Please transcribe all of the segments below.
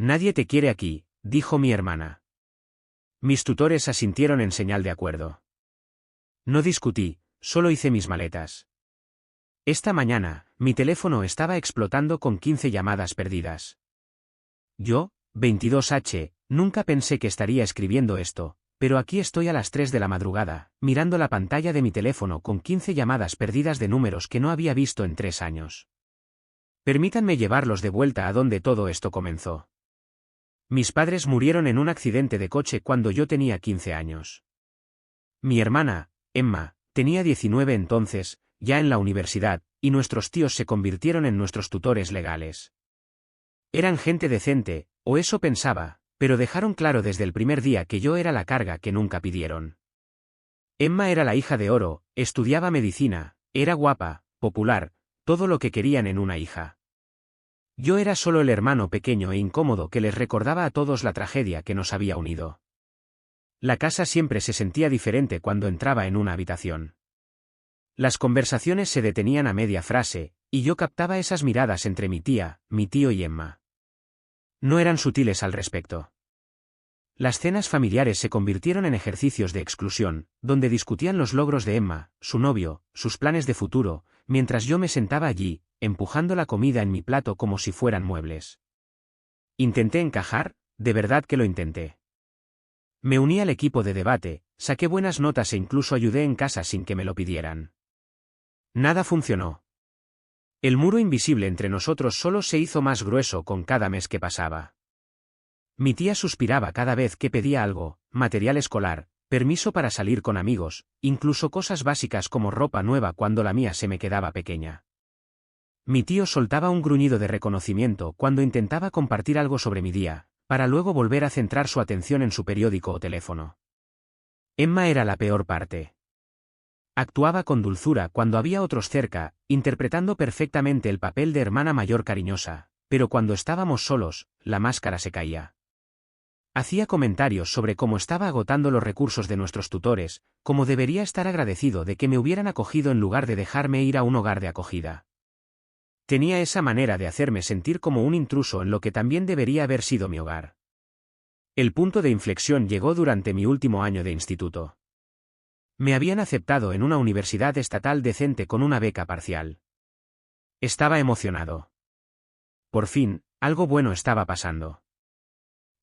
Nadie te quiere aquí, dijo mi hermana. Mis tutores asintieron en señal de acuerdo. No discutí, solo hice mis maletas. Esta mañana, mi teléfono estaba explotando con 15 llamadas perdidas. Yo, 22H, nunca pensé que estaría escribiendo esto, pero aquí estoy a las 3 de la madrugada, mirando la pantalla de mi teléfono con 15 llamadas perdidas de números que no había visto en 3 años. Permítanme llevarlos de vuelta a donde todo esto comenzó. Mis padres murieron en un accidente de coche cuando yo tenía 15 años. Mi hermana, Emma, tenía 19 entonces, ya en la universidad, y nuestros tíos se convirtieron en nuestros tutores legales. Eran gente decente, o eso pensaba, pero dejaron claro desde el primer día que yo era la carga que nunca pidieron. Emma era la hija de oro, estudiaba medicina, era guapa, popular, todo lo que querían en una hija. Yo era solo el hermano pequeño e incómodo que les recordaba a todos la tragedia que nos había unido. La casa siempre se sentía diferente cuando entraba en una habitación. Las conversaciones se detenían a media frase, y yo captaba esas miradas entre mi tía, mi tío y Emma. No eran sutiles al respecto. Las cenas familiares se convirtieron en ejercicios de exclusión, donde discutían los logros de Emma, su novio, sus planes de futuro, mientras yo me sentaba allí, empujando la comida en mi plato como si fueran muebles. ¿Intenté encajar? De verdad que lo intenté. Me uní al equipo de debate, saqué buenas notas e incluso ayudé en casa sin que me lo pidieran. Nada funcionó. El muro invisible entre nosotros solo se hizo más grueso con cada mes que pasaba. Mi tía suspiraba cada vez que pedía algo, material escolar, permiso para salir con amigos, incluso cosas básicas como ropa nueva cuando la mía se me quedaba pequeña. Mi tío soltaba un gruñido de reconocimiento cuando intentaba compartir algo sobre mi día, para luego volver a centrar su atención en su periódico o teléfono. Emma era la peor parte. Actuaba con dulzura cuando había otros cerca, interpretando perfectamente el papel de hermana mayor cariñosa, pero cuando estábamos solos, la máscara se caía. Hacía comentarios sobre cómo estaba agotando los recursos de nuestros tutores, cómo debería estar agradecido de que me hubieran acogido en lugar de dejarme ir a un hogar de acogida. Tenía esa manera de hacerme sentir como un intruso en lo que también debería haber sido mi hogar. El punto de inflexión llegó durante mi último año de instituto. Me habían aceptado en una universidad estatal decente con una beca parcial. Estaba emocionado. Por fin, algo bueno estaba pasando.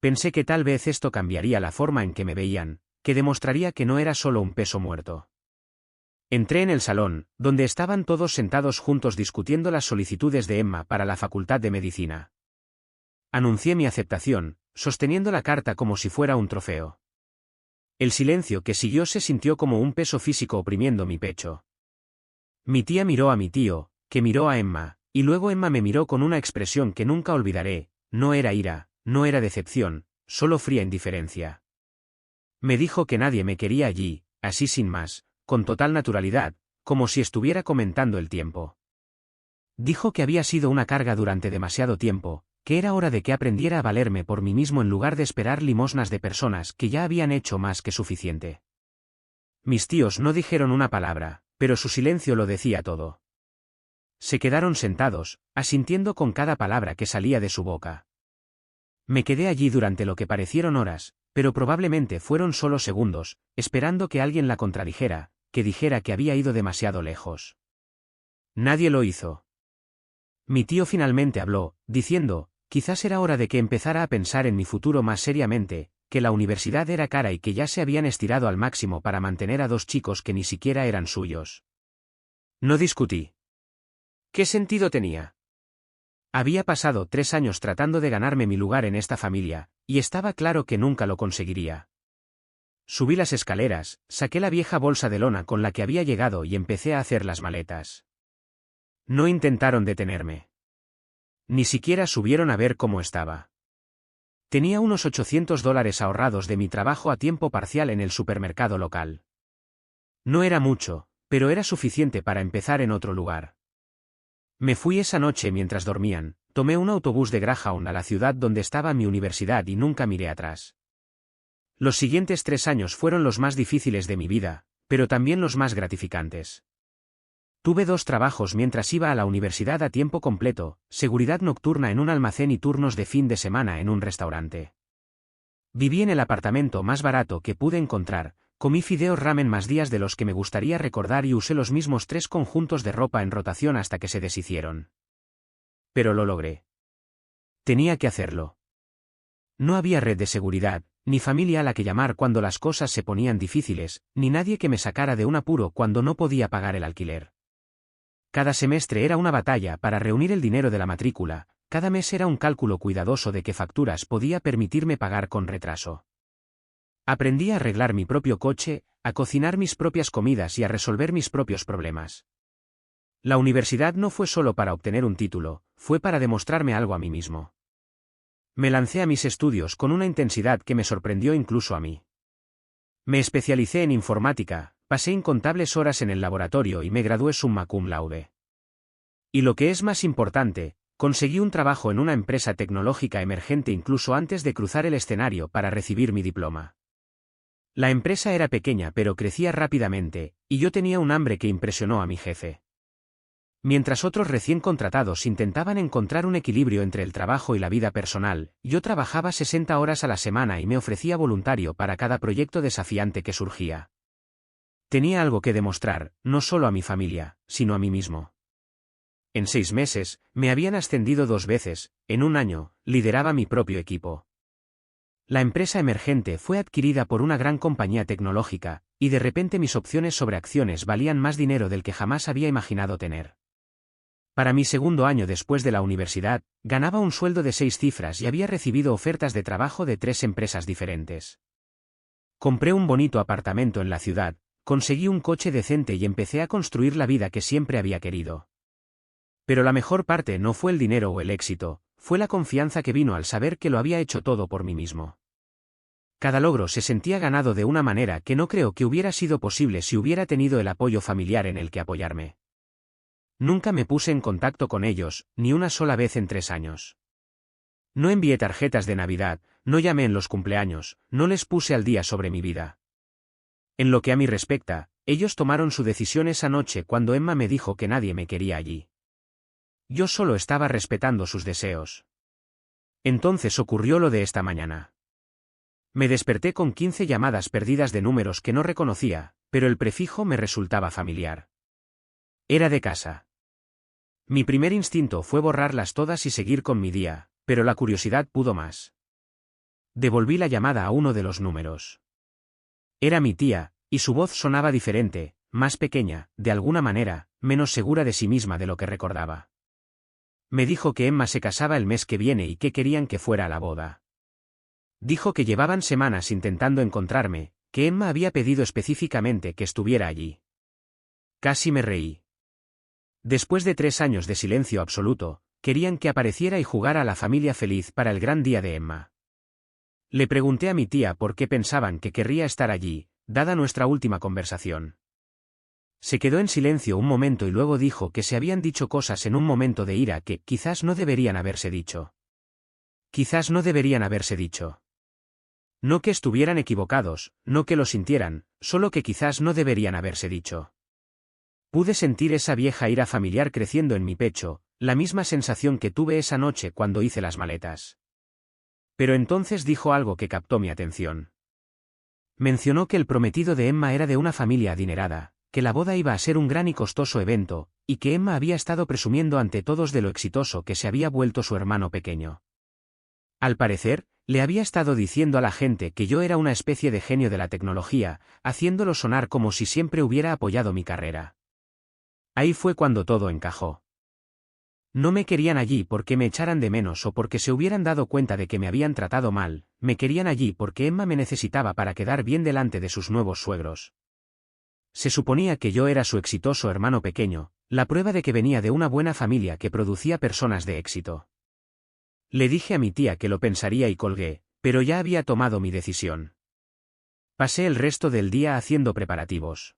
Pensé que tal vez esto cambiaría la forma en que me veían, que demostraría que no era solo un peso muerto. Entré en el salón, donde estaban todos sentados juntos discutiendo las solicitudes de Emma para la Facultad de Medicina. Anuncié mi aceptación, sosteniendo la carta como si fuera un trofeo. El silencio que siguió se sintió como un peso físico oprimiendo mi pecho. Mi tía miró a mi tío, que miró a Emma, y luego Emma me miró con una expresión que nunca olvidaré, no era ira, no era decepción, solo fría indiferencia. Me dijo que nadie me quería allí, así sin más, con total naturalidad, como si estuviera comentando el tiempo. Dijo que había sido una carga durante demasiado tiempo, que era hora de que aprendiera a valerme por mí mismo en lugar de esperar limosnas de personas que ya habían hecho más que suficiente. Mis tíos no dijeron una palabra, pero su silencio lo decía todo. Se quedaron sentados, asintiendo con cada palabra que salía de su boca. Me quedé allí durante lo que parecieron horas, pero probablemente fueron solo segundos, esperando que alguien la contradijera, que dijera que había ido demasiado lejos. Nadie lo hizo. Mi tío finalmente habló, diciendo, quizás era hora de que empezara a pensar en mi futuro más seriamente, que la universidad era cara y que ya se habían estirado al máximo para mantener a 2 chicos que ni siquiera eran suyos. No discutí. ¿Qué sentido tenía? Había pasado 3 años tratando de ganarme mi lugar en esta familia, y estaba claro que nunca lo conseguiría. Subí las escaleras, saqué la vieja bolsa de lona con la que había llegado y empecé a hacer las maletas. No intentaron detenerme. Ni siquiera subieron a ver cómo estaba. Tenía unos $800 ahorrados de mi trabajo a tiempo parcial en el supermercado local. No era mucho, pero era suficiente para empezar en otro lugar. Me fui esa noche mientras dormían, tomé un autobús de Greyhound a la ciudad donde estaba mi universidad y nunca miré atrás. Los siguientes 3 años fueron los más difíciles de mi vida, pero también los más gratificantes. Tuve 2 trabajos mientras iba a la universidad a tiempo completo, seguridad nocturna en un almacén y turnos de fin de semana en un restaurante. Viví en el apartamento más barato que pude encontrar, comí fideos ramen más días de los que me gustaría recordar y usé los mismos 3 conjuntos de ropa en rotación hasta que se deshicieron. Pero lo logré. Tenía que hacerlo. No había red de seguridad, ni familia a la que llamar cuando las cosas se ponían difíciles, ni nadie que me sacara de un apuro cuando no podía pagar el alquiler. Cada semestre era una batalla para reunir el dinero de la matrícula, cada mes era un cálculo cuidadoso de qué facturas podía permitirme pagar con retraso. Aprendí a arreglar mi propio coche, a cocinar mis propias comidas y a resolver mis propios problemas. La universidad no fue solo para obtener un título, fue para demostrarme algo a mí mismo. Me lancé a mis estudios con una intensidad que me sorprendió incluso a mí. Me especialicé en informática, pasé incontables horas en el laboratorio y me gradué summa cum laude. Y lo que es más importante, conseguí un trabajo en una empresa tecnológica emergente incluso antes de cruzar el escenario para recibir mi diploma. La empresa era pequeña pero crecía rápidamente, y yo tenía un hambre que impresionó a mi jefe. Mientras otros recién contratados intentaban encontrar un equilibrio entre el trabajo y la vida personal, yo trabajaba 60 horas a la semana y me ofrecía voluntario para cada proyecto desafiante que surgía. Tenía algo que demostrar, no solo a mi familia, sino a mí mismo. En 6 meses, me habían ascendido 2 veces, en un año, lideraba mi propio equipo. La empresa emergente fue adquirida por una gran compañía tecnológica, y de repente mis opciones sobre acciones valían más dinero del que jamás había imaginado tener. Para mi segundo año después de la universidad, ganaba un sueldo de 6 cifras y había recibido ofertas de trabajo de 3 empresas diferentes. Compré un bonito apartamento en la ciudad, conseguí un coche decente y empecé a construir la vida que siempre había querido. Pero la mejor parte no fue el dinero o el éxito, fue la confianza que vino al saber que lo había hecho todo por mí mismo. Cada logro se sentía ganado de una manera que no creo que hubiera sido posible si hubiera tenido el apoyo familiar en el que apoyarme. Nunca me puse en contacto con ellos, ni una sola vez en 3 años. No envié tarjetas de Navidad, no llamé en los cumpleaños, no les puse al día sobre mi vida. En lo que a mí respecta, ellos tomaron su decisión esa noche cuando Emma me dijo que nadie me quería allí. Yo solo estaba respetando sus deseos. Entonces ocurrió lo de esta mañana. Me desperté con 15 llamadas perdidas de números que no reconocía, pero el prefijo me resultaba familiar. Era de casa. Mi primer instinto fue borrarlas todas y seguir con mi día, pero la curiosidad pudo más. Devolví la llamada a uno de los números. Era mi tía, y su voz sonaba diferente, más pequeña, de alguna manera, menos segura de sí misma de lo que recordaba. Me dijo que Emma se casaba el mes que viene y que querían que fuera a la boda. Dijo que llevaban semanas intentando encontrarme, que Emma había pedido específicamente que estuviera allí. Casi me reí. Después de 3 años de silencio absoluto, querían que apareciera y jugara a la familia feliz para el gran día de Emma. Le pregunté a mi tía por qué pensaban que querría estar allí, dada nuestra última conversación. Se quedó en silencio un momento y luego dijo que se habían dicho cosas en un momento de ira que quizás no deberían haberse dicho. Quizás no deberían haberse dicho. No que estuvieran equivocados, no que lo sintieran, solo que quizás no deberían haberse dicho. Pude sentir esa vieja ira familiar creciendo en mi pecho, la misma sensación que tuve esa noche cuando hice las maletas. Pero entonces dijo algo que captó mi atención. Mencionó que el prometido de Emma era de una familia adinerada, que la boda iba a ser un gran y costoso evento, y que Emma había estado presumiendo ante todos de lo exitoso que se había vuelto su hermano pequeño. Al parecer, le había estado diciendo a la gente que yo era una especie de genio de la tecnología, haciéndolo sonar como si siempre hubiera apoyado mi carrera. Ahí fue cuando todo encajó. No me querían allí porque me echaran de menos o porque se hubieran dado cuenta de que me habían tratado mal, me querían allí porque Emma me necesitaba para quedar bien delante de sus nuevos suegros. Se suponía que yo era su exitoso hermano pequeño, la prueba de que venía de una buena familia que producía personas de éxito. Le dije a mi tía que lo pensaría y colgué, pero ya había tomado mi decisión. Pasé el resto del día haciendo preparativos.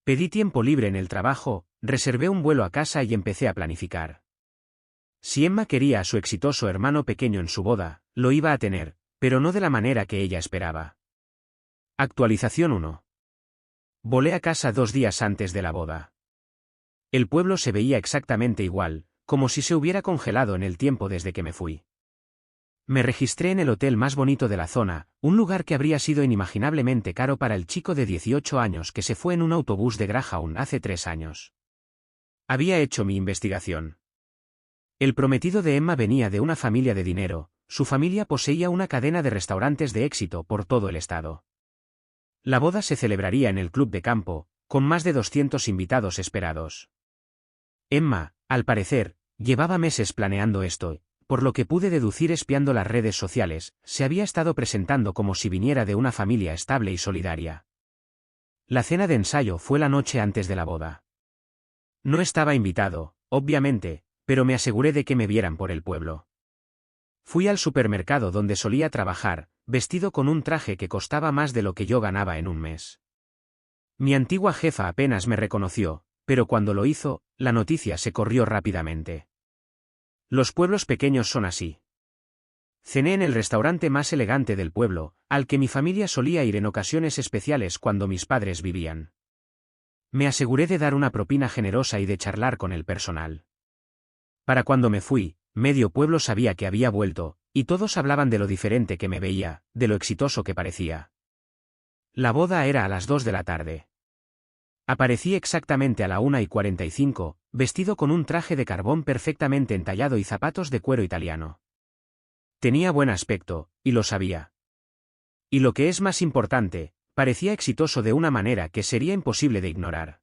Pedí tiempo libre en el trabajo, reservé un vuelo a casa y empecé a planificar. Si Emma quería a su exitoso hermano pequeño en su boda, lo iba a tener, pero no de la manera que ella esperaba. Actualización 1. Volé a casa 2 días antes de la boda. El pueblo se veía exactamente igual, como si se hubiera congelado en el tiempo desde que me fui. Me registré en el hotel más bonito de la zona, un lugar que habría sido inimaginablemente caro para el chico de 18 años que se fue en un autobús de Greyhound hace 3 años. Había hecho mi investigación. El prometido de Emma venía de una familia de dinero, su familia poseía una cadena de restaurantes de éxito por todo el estado. La boda se celebraría en el club de campo, con más de 200 invitados esperados. Emma, al parecer, llevaba meses planeando esto, por lo que pude deducir espiando las redes sociales, se había estado presentando como si viniera de una familia estable y solidaria. La cena de ensayo fue la noche antes de la boda. No estaba invitado, obviamente, pero me aseguré de que me vieran por el pueblo. Fui al supermercado donde solía trabajar, vestido con un traje que costaba más de lo que yo ganaba en un mes. Mi antigua jefa apenas me reconoció, pero cuando lo hizo, la noticia se corrió rápidamente. Los pueblos pequeños son así. Cené en el restaurante más elegante del pueblo, al que mi familia solía ir en ocasiones especiales cuando mis padres vivían. Me aseguré de dar una propina generosa y de charlar con el personal. Para cuando me fui, medio pueblo sabía que había vuelto, y todos hablaban de lo diferente que me veía, de lo exitoso que parecía. La boda era a las 2 de la tarde. Aparecí exactamente a la 1:45, vestido con un traje de carbón perfectamente entallado y zapatos de cuero italiano. Tenía buen aspecto, y lo sabía. Y lo que es más importante, parecía exitoso de una manera que sería imposible de ignorar.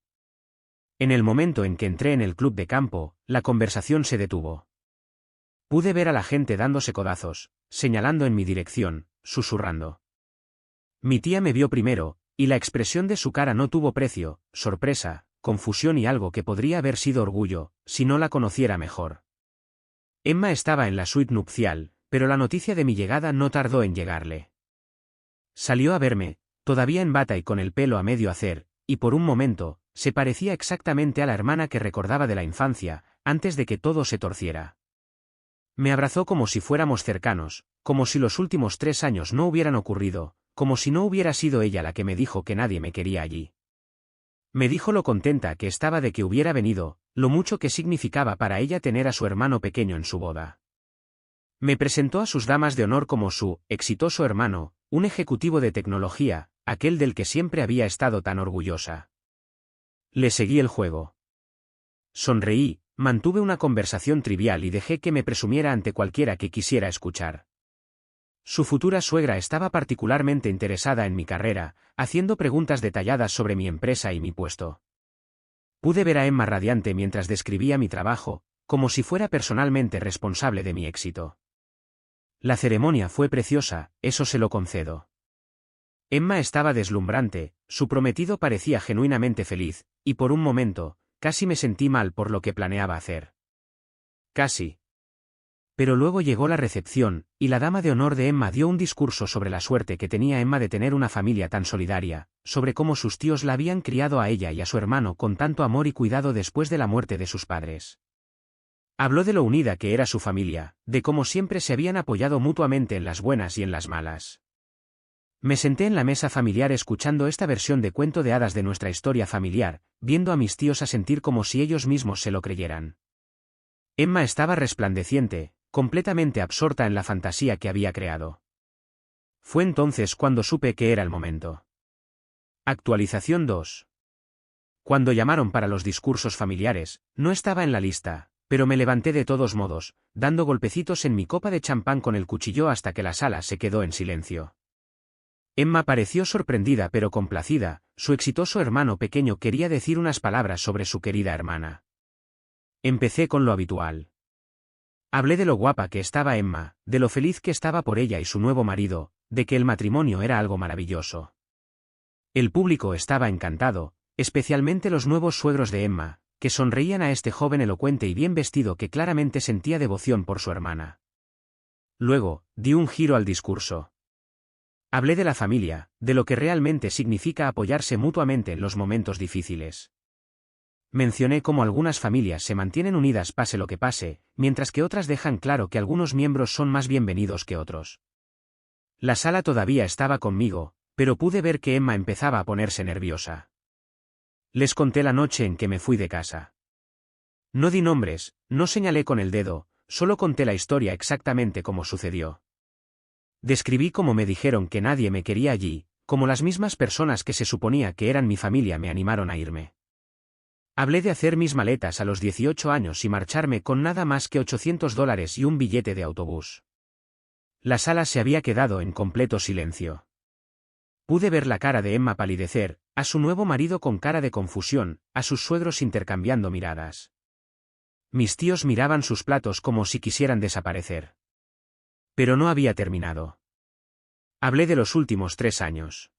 En el momento en que entré en el club de campo, la conversación se detuvo. Pude ver a la gente dándose codazos, señalando en mi dirección, susurrando. Mi tía me vio primero, y la expresión de su cara no tuvo precio, sorpresa, confusión y algo que podría haber sido orgullo, si no la conociera mejor. Emma estaba en la suite nupcial, pero la noticia de mi llegada no tardó en llegarle. Salió a verme, todavía en bata y con el pelo a medio hacer, y por un momento, se parecía exactamente a la hermana que recordaba de la infancia, antes de que todo se torciera. Me abrazó como si fuéramos cercanos, como si los últimos 3 años no hubieran ocurrido, como si no hubiera sido ella la que me dijo que nadie me quería allí. Me dijo lo contenta que estaba de que hubiera venido, lo mucho que significaba para ella tener a su hermano pequeño en su boda. Me presentó a sus damas de honor como su exitoso hermano, un ejecutivo de tecnología, aquel del que siempre había estado tan orgullosa. Le seguí el juego. Sonreí, mantuve una conversación trivial y dejé que me presumiera ante cualquiera que quisiera escuchar. Su futura suegra estaba particularmente interesada en mi carrera, haciendo preguntas detalladas sobre mi empresa y mi puesto. Pude ver a Emma radiante mientras describía mi trabajo, como si fuera personalmente responsable de mi éxito. La ceremonia fue preciosa, eso se lo concedo. Emma estaba deslumbrante, su prometido parecía genuinamente feliz, y por un momento, casi me sentí mal por lo que planeaba hacer. Casi. Pero luego llegó la recepción, y la dama de honor de Emma dio un discurso sobre la suerte que tenía Emma de tener una familia tan solidaria, sobre cómo sus tíos la habían criado a ella y a su hermano con tanto amor y cuidado después de la muerte de sus padres. Habló de lo unida que era su familia, de cómo siempre se habían apoyado mutuamente en las buenas y en las malas. Me senté en la mesa familiar escuchando esta versión de cuento de hadas de nuestra historia familiar, viendo a mis tíos asentir como si ellos mismos se lo creyeran. Emma estaba resplandeciente, completamente absorta en la fantasía que había creado. Fue entonces cuando supe que era el momento. Actualización 2. Cuando llamaron para los discursos familiares, no estaba en la lista, pero me levanté de todos modos, dando golpecitos en mi copa de champán con el cuchillo hasta que la sala se quedó en silencio. Emma pareció sorprendida pero complacida, su exitoso hermano pequeño quería decir unas palabras sobre su querida hermana. Empecé con lo habitual. Hablé de lo guapa que estaba Emma, de lo feliz que estaba por ella y su nuevo marido, de que el matrimonio era algo maravilloso. El público estaba encantado, especialmente los nuevos suegros de Emma, que sonreían a este joven elocuente y bien vestido que claramente sentía devoción por su hermana. Luego, di un giro al discurso. Hablé de la familia, de lo que realmente significa apoyarse mutuamente en los momentos difíciles. Mencioné cómo algunas familias se mantienen unidas pase lo que pase, mientras que otras dejan claro que algunos miembros son más bienvenidos que otros. La sala todavía estaba conmigo, pero pude ver que Emma empezaba a ponerse nerviosa. Les conté la noche en que me fui de casa. No di nombres, no señalé con el dedo, solo conté la historia exactamente como sucedió. Describí cómo me dijeron que nadie me quería allí, como las mismas personas que se suponía que eran mi familia me animaron a irme. Hablé de hacer mis maletas a los 18 años y marcharme con nada más que $800 y un billete de autobús. La sala se había quedado en completo silencio. Pude ver la cara de Emma palidecer, a su nuevo marido con cara de confusión, a sus suegros intercambiando miradas. Mis tíos miraban sus platos como si quisieran desaparecer. Pero no había terminado. Hablé de los últimos 3 años.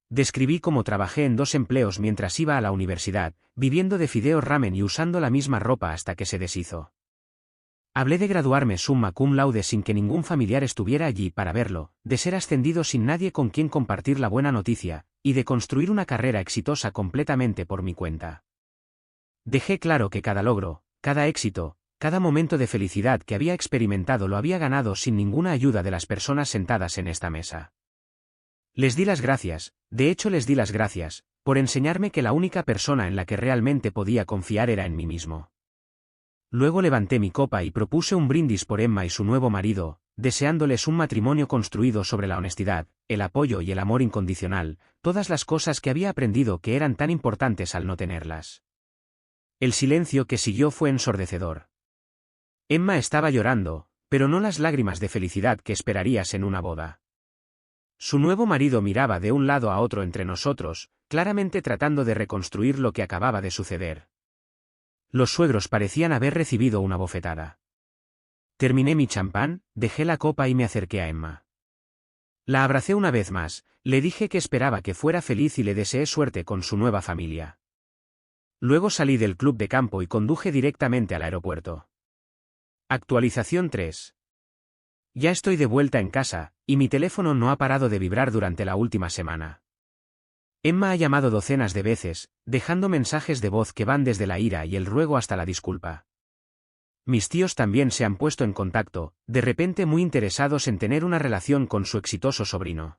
Describí cómo trabajé en 2 empleos mientras iba a la universidad, viviendo de fideos ramen y usando la misma ropa hasta que se deshizo. Hablé de graduarme summa cum laude sin que ningún familiar estuviera allí para verlo, de ser ascendido sin nadie con quien compartir la buena noticia, y de construir una carrera exitosa completamente por mi cuenta. Dejé claro que cada logro, cada éxito, cada momento de felicidad que había experimentado lo había ganado sin ninguna ayuda de las personas sentadas en esta mesa. Les di las gracias, de hecho les di las gracias, por enseñarme que la única persona en la que realmente podía confiar era en mí mismo. Luego levanté mi copa y propuse un brindis por Emma y su nuevo marido, deseándoles un matrimonio construido sobre la honestidad, el apoyo y el amor incondicional, todas las cosas que había aprendido que eran tan importantes al no tenerlas. El silencio que siguió fue ensordecedor. Emma estaba llorando, pero no las lágrimas de felicidad que esperarías en una boda. Su nuevo marido miraba de un lado a otro entre nosotros, claramente tratando de reconstruir lo que acababa de suceder. Los suegros parecían haber recibido una bofetada. Terminé mi champán, dejé la copa y me acerqué a Emma. La abracé una vez más, le dije que esperaba que fuera feliz y le deseé suerte con su nueva familia. Luego salí del club de campo y conduje directamente al aeropuerto. Actualización 3. Ya estoy de vuelta en casa, y mi teléfono no ha parado de vibrar durante la última semana. Emma ha llamado docenas de veces, dejando mensajes de voz que van desde la ira y el ruego hasta la disculpa. Mis tíos también se han puesto en contacto, de repente muy interesados en tener una relación con su exitoso sobrino.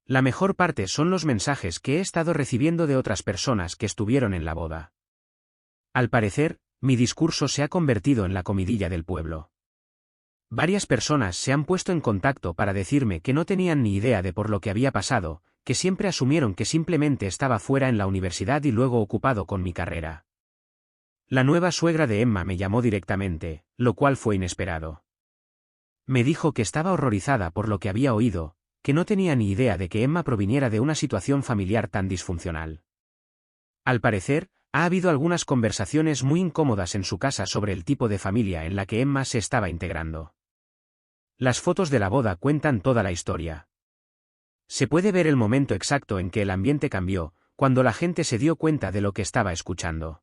La mejor parte son los mensajes que he estado recibiendo de otras personas que estuvieron en la boda. Al parecer, mi discurso se ha convertido en la comidilla del pueblo. Varias personas se han puesto en contacto para decirme que no tenían ni idea de por lo que había pasado, que siempre asumieron que simplemente estaba fuera en la universidad y luego ocupado con mi carrera. La nueva suegra de Emma me llamó directamente, lo cual fue inesperado. Me dijo que estaba horrorizada por lo que había oído, que no tenía ni idea de que Emma proviniera de una situación familiar tan disfuncional. Al parecer, ha habido algunas conversaciones muy incómodas en su casa sobre el tipo de familia en la que Emma se estaba integrando. Las fotos de la boda cuentan toda la historia. Se puede ver el momento exacto en que el ambiente cambió, cuando la gente se dio cuenta de lo que estaba escuchando.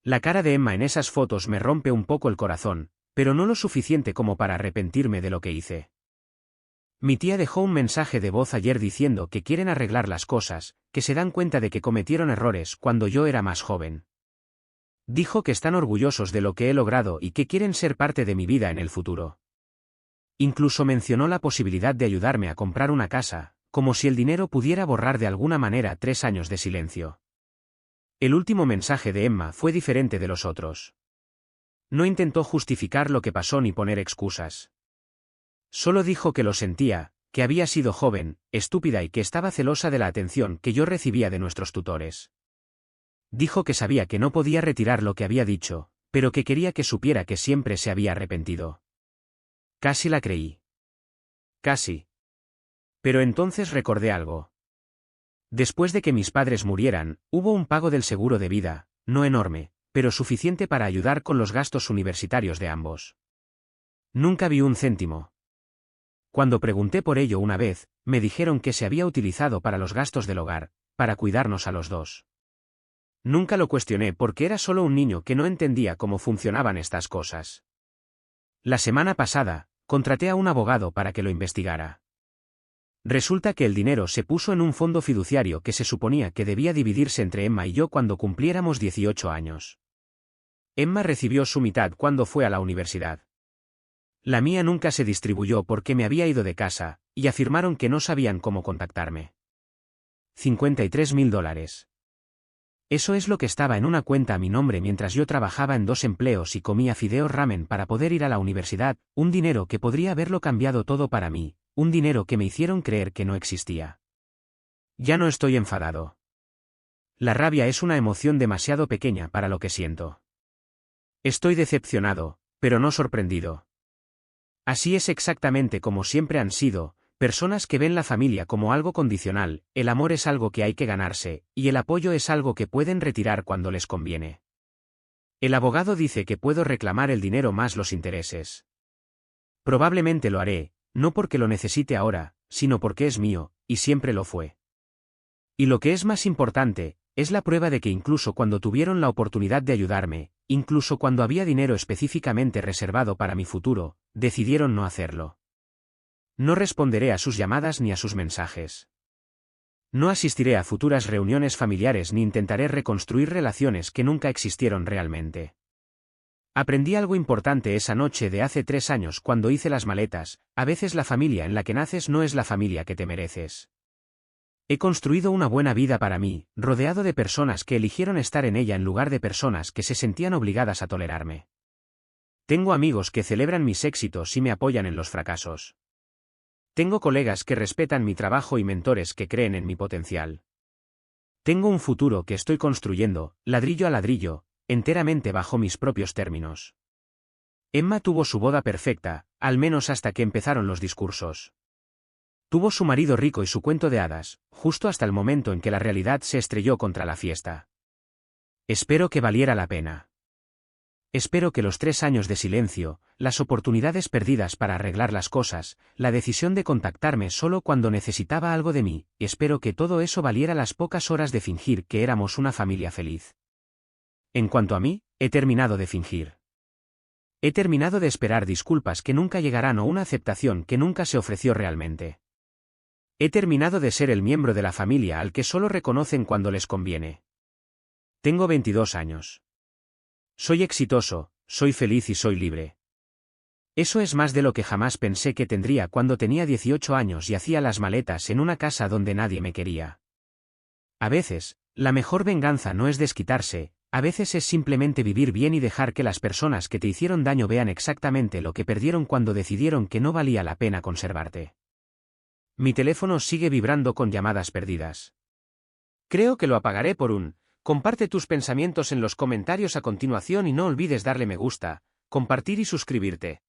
La cara de Emma en esas fotos me rompe un poco el corazón, pero no lo suficiente como para arrepentirme de lo que hice. Mi tía dejó un mensaje de voz ayer diciendo que quieren arreglar las cosas, que se dan cuenta de que cometieron errores cuando yo era más joven. Dijo que están orgullosos de lo que he logrado y que quieren ser parte de mi vida en el futuro. Incluso mencionó la posibilidad de ayudarme a comprar una casa, como si el dinero pudiera borrar de alguna manera 3 años de silencio. El último mensaje de Emma fue diferente de los otros. No intentó justificar lo que pasó ni poner excusas. Solo dijo que lo sentía, que había sido joven, estúpida y que estaba celosa de la atención que yo recibía de nuestros tutores. Dijo que sabía que no podía retirar lo que había dicho, pero que quería que supiera que siempre se había arrepentido. Casi la creí. Casi. Pero entonces recordé algo. Después de que mis padres murieran, hubo un pago del seguro de vida, no enorme, pero suficiente para ayudar con los gastos universitarios de ambos. Nunca vi un céntimo. Cuando pregunté por ello una vez, me dijeron que se había utilizado para los gastos del hogar, para cuidarnos a los dos. Nunca lo cuestioné porque era solo un niño que no entendía cómo funcionaban estas cosas. La semana pasada, contraté a un abogado para que lo investigara. Resulta que el dinero se puso en un fondo fiduciario que se suponía que debía dividirse entre Emma y yo cuando cumpliéramos 18 años. Emma recibió su mitad cuando fue a la universidad. La mía nunca se distribuyó porque me había ido de casa, y afirmaron que no sabían cómo contactarme. $53.000. Eso es lo que estaba en una cuenta a mi nombre mientras yo trabajaba en 2 empleos y comía fideos ramen para poder ir a la universidad, un dinero que podría haberlo cambiado todo para mí, un dinero que me hicieron creer que no existía. Ya no estoy enfadado. La rabia es una emoción demasiado pequeña para lo que siento. Estoy decepcionado, pero no sorprendido. Así es exactamente como siempre han sido, personas que ven la familia como algo condicional, el amor es algo que hay que ganarse, y el apoyo es algo que pueden retirar cuando les conviene. El abogado dice que puedo reclamar el dinero más los intereses. Probablemente lo haré, no porque lo necesite ahora, sino porque es mío, y siempre lo fue. Y lo que es más importante, es la prueba de que incluso cuando tuvieron la oportunidad de ayudarme, incluso cuando había dinero específicamente reservado para mi futuro, decidieron no hacerlo. No responderé a sus llamadas ni a sus mensajes. No asistiré a futuras reuniones familiares ni intentaré reconstruir relaciones que nunca existieron realmente. Aprendí algo importante esa noche de hace 3 años cuando hice las maletas, a veces la familia en la que naces no es la familia que te mereces. He construido una buena vida para mí, rodeado de personas que eligieron estar en ella en lugar de personas que se sentían obligadas a tolerarme. Tengo amigos que celebran mis éxitos y me apoyan en los fracasos. Tengo colegas que respetan mi trabajo y mentores que creen en mi potencial. Tengo un futuro que estoy construyendo, ladrillo a ladrillo, enteramente bajo mis propios términos. Emma tuvo su boda perfecta, al menos hasta que empezaron los discursos. Tuvo su marido rico y su cuento de hadas, justo hasta el momento en que la realidad se estrelló contra la fiesta. Espero que valiera la pena. Espero que los 3 años de silencio, las oportunidades perdidas para arreglar las cosas, la decisión de contactarme solo cuando necesitaba algo de mí, espero que todo eso valiera las pocas horas de fingir que éramos una familia feliz. En cuanto a mí, he terminado de fingir. He terminado de esperar disculpas que nunca llegarán o una aceptación que nunca se ofreció realmente. He terminado de ser el miembro de la familia al que solo reconocen cuando les conviene. Tengo 22 años. Soy exitoso, soy feliz y soy libre. Eso es más de lo que jamás pensé que tendría cuando tenía 18 años y hacía las maletas en una casa donde nadie me quería. A veces, la mejor venganza no es desquitarse, a veces es simplemente vivir bien y dejar que las personas que te hicieron daño vean exactamente lo que perdieron cuando decidieron que no valía la pena conservarte. Mi teléfono sigue vibrando con llamadas perdidas. Creo que lo apagaré por un... Comparte tus pensamientos en los comentarios a continuación y no olvides darle me gusta, compartir y suscribirte.